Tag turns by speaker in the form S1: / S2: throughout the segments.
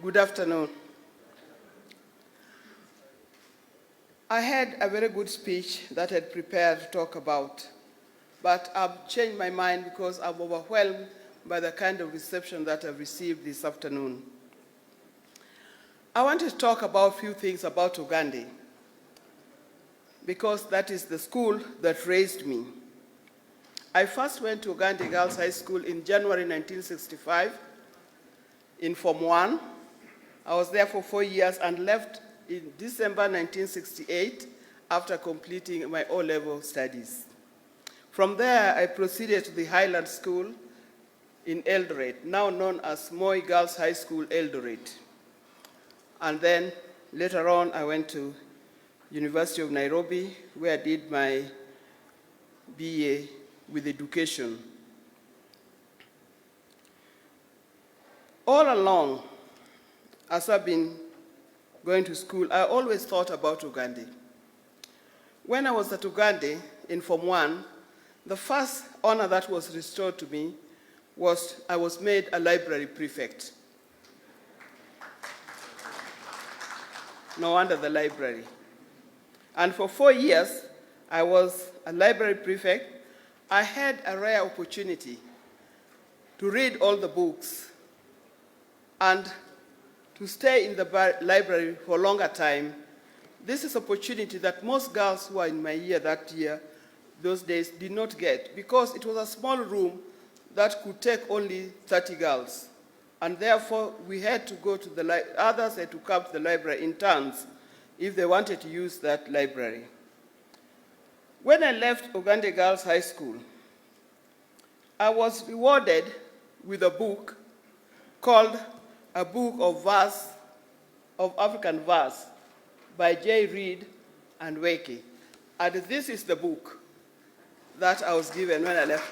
S1: Good afternoon. I had a very good speech that I had prepared to talk about, but I've changed my mind because I'm overwhelmed by the kind of reception that I've received this afternoon. I want to talk about a few things about Ogande, because that is the school that raised me. I first went to Ogande Girls High School in January 1965 in Form 1. I was there for 4 years and left in December 1968 after completing my O-level studies. From there, I proceeded to the Highland School in Eldoret, now known as Moi Girls High School, Eldoret. And then later on, I went to University of Nairobi, where I did my BA with education. All along, as I've been going to school, I always thought about Ogande. When I was at Ogande in Form 1, the first honor that was restored to me was I was made a library prefect. No wonder the library. And for 4 years, I was a library prefect. I had a rare opportunity to read all the books and to stay in the library for a longer time. This is an opportunity that most girls who are in my year that year, those days, did not get, because it was a small room that could take only 30 girls. And therefore, we had to go to the others had to come to the library in turns if they wanted to use that library. When I left Ogande Girls High School, I was rewarded with a book called A Book of African Verse by J. Reed and Weke. And this is the book that I was given when I left.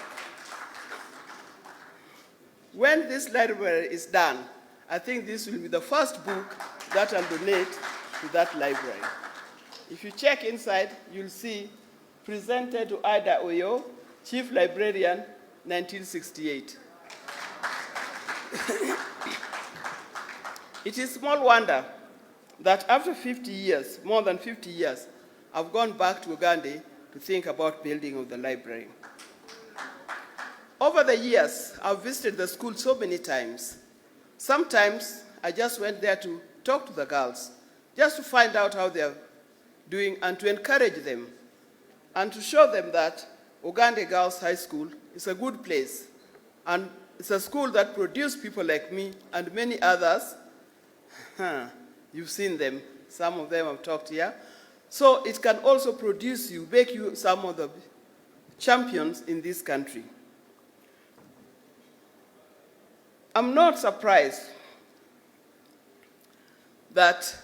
S1: When this library is done, I think this will be the first book that I'll donate to that library. If you check inside, you'll see presented to Ida Odinga, Chief Librarian, 1968. It is small wonder that after 50 years, more than 50 years, I've gone back to Ogande to think about building of the library. Over the years, I've visited the school so many times. Sometimes I just went there to talk to the girls, just to find out how they're doing and to encourage them and to show them that Ogande Girls High School is a good place. And it's a school that produced people like me and many others. You've seen them. Some of them have talked here. So it can also produce you, make you some of the champions in this country. I'm not surprised that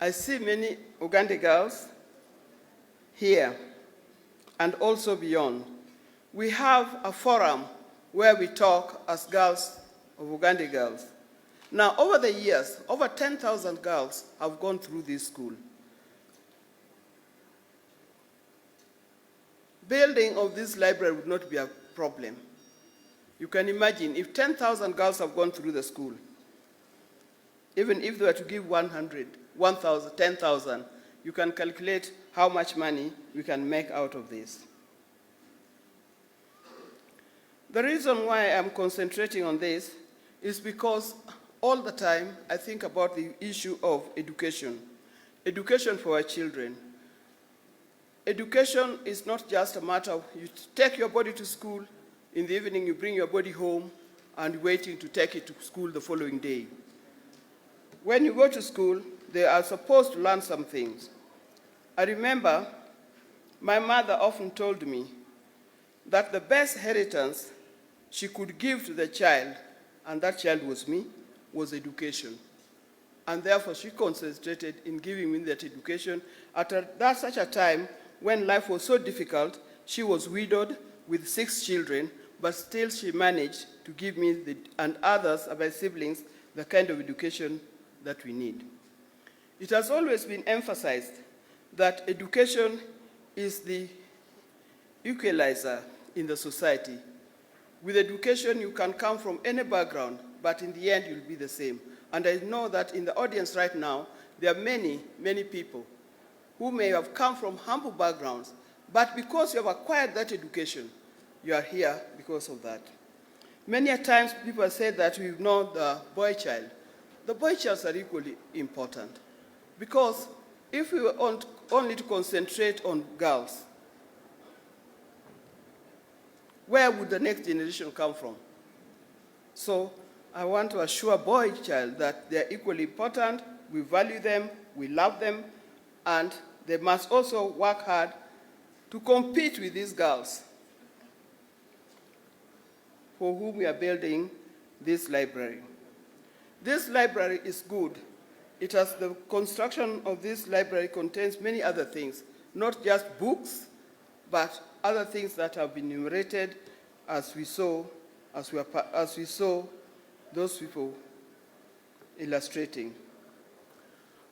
S1: I see many Ogande girls here and also beyond. We have a forum where we talk as girls of Ogande girls. Now, over the years, over 10,000 girls have gone through this school. Building of this library would not be a problem. You can imagine if 10,000 girls have gone through the school, even if they were to give 100, 1,000, 10,000, you can calculate how much money we can make out of this. The reason why I'm concentrating on this is because all the time I think about the issue of education. Education for our children. Education is not just a matter of you take your body to school, in the evening you bring your body home and waiting to take it to school the following day. When you go to school, they are supposed to learn some things. I remember my mother often told me that the best inheritance she could give to the child, and that child was me, was education. And therefore she concentrated in giving me that education at such a time when life was so difficult. She was widowed with 6 children, but still she managed to give me and others, my siblings, the kind of education that we need. It has always been emphasized that education is the equalizer in the society. With education, you can come from any background, but in the end, you'll be the same. And I know that in the audience right now, there are many, many people who may have come from humble backgrounds, but because you have acquired that education, you are here because of that. Many a times people say that we ignore the boy child. The boy childs are equally important, because if we want only to concentrate on girls, where would the next generation come from? So I want to assure boy child that they are equally important, we value them, we love them, and they must also work hard to compete with these girls for whom we are building this library. This library is good. The construction of this library contains many other things, not just books, but other things that have been enumerated as we saw those people illustrating.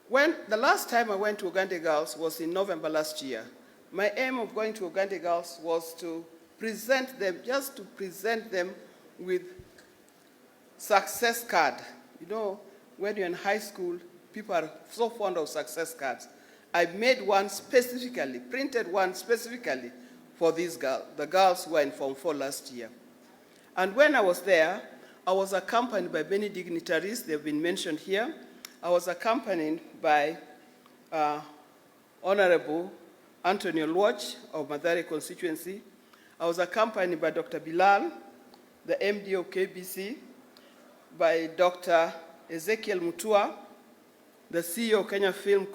S1: When the last time I went to Ogande Girls was in November last year. My aim of going to Ogande Girls was to present them, just to present them with success card. You know, when you're in high school, people are so fond of success cards. I made one specifically, printed one specifically for these girls, the girls who were in Form 4 last year. And when I was there, I was accompanied by many dignitaries. They've been mentioned here. I was accompanied by Honorable Anthony Olwach of Mathare constituency. I was accompanied by Dr. Bilal, the MD of KBC, by Dr. Ezekiel Mutua, the CEO of Kenya Film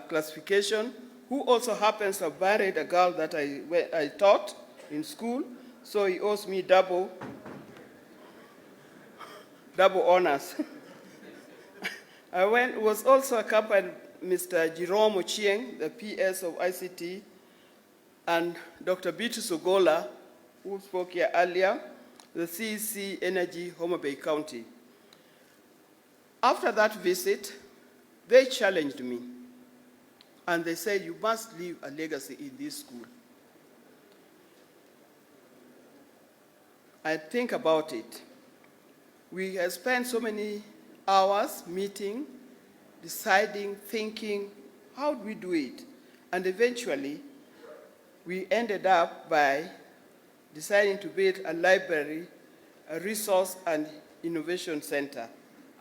S1: Classification, who also happens to have married a girl that I taught in school, so he owes me double honors. I was also accompanied Mr. Jerome Ochieng, the PS of ICT, and Dr. Beatrice Ogola, who spoke here earlier, the CEC Energy, Homa Bay County. After that visit, they challenged me, and they said, you must leave a legacy in this school. I think about it. We have spent so many hours meeting, deciding, thinking, how do we do it? And eventually, we ended up by deciding to build a library, a resource and innovation center.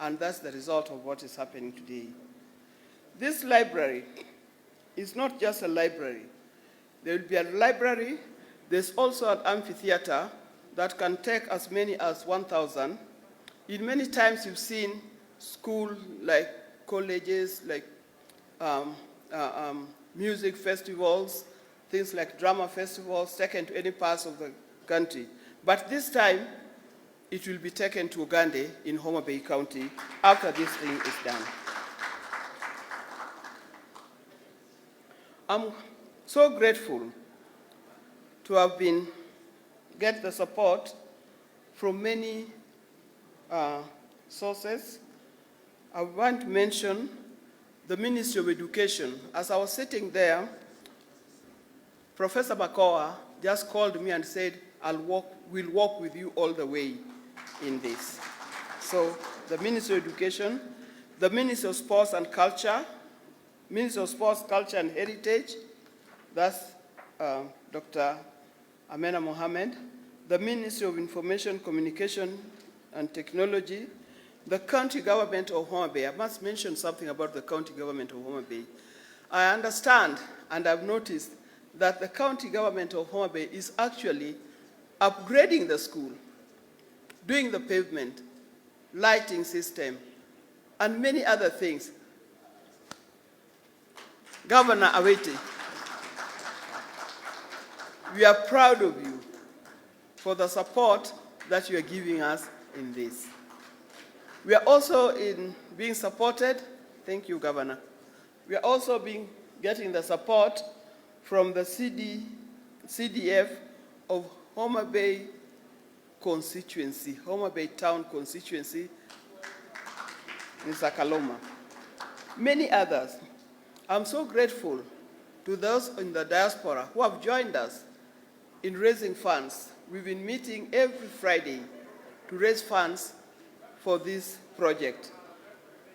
S1: And that's the result of what is happening today. This library is not just a library. There will be a library. There's also an amphitheater that can take as many as 1,000. In many times you've seen schools like colleges, like music festivals, things like drama festivals taken to any parts of the country. But this time, it will be taken to Ogande in Homa Bay County after this thing is done. I'm so grateful to have get the support from many sources. I want to mention the Ministry of Education. As I was sitting there, Professor Makoa just called me and said, we'll walk with you all the way in this. So the Ministry of Education, the Ministry of Sports and Culture, Ministry of Sports, Culture and Heritage, that's Dr. Amena Mohammed, the Ministry of Information, Communication and Technology, the county government of Homa Bay. I must mention something about the county government of Homa Bay. I understand and I've noticed that the county government of Homa Bay is actually upgrading the school, doing the pavement, lighting system, and many other things. Governor Aweti, we are proud of you for the support that you are giving us in this. We are also being supported, thank you, Governor. We are also getting the support from the CDF of Homa Bay constituency, Homa Bay town constituency in Sakaloma. Many others. I'm so grateful to those in the diaspora who have joined us in raising funds. We've been meeting every Friday to raise funds for this project.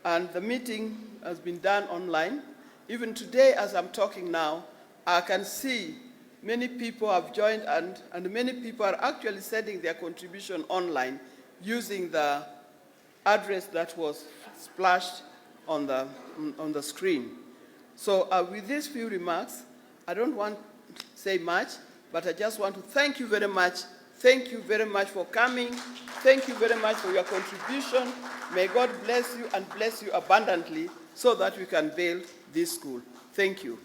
S1: and the meeting has been done online. Even today, as I'm talking now, I can see many people have joined, and many people are actually sending their contribution online using the address that was splashed on the screen. So with these few remarks, I don't want to say much, but I just want to thank you very much. Thank you very much for coming. Thank you very much for your contribution. May God bless you and bless you abundantly so that we can build this school. Thank you.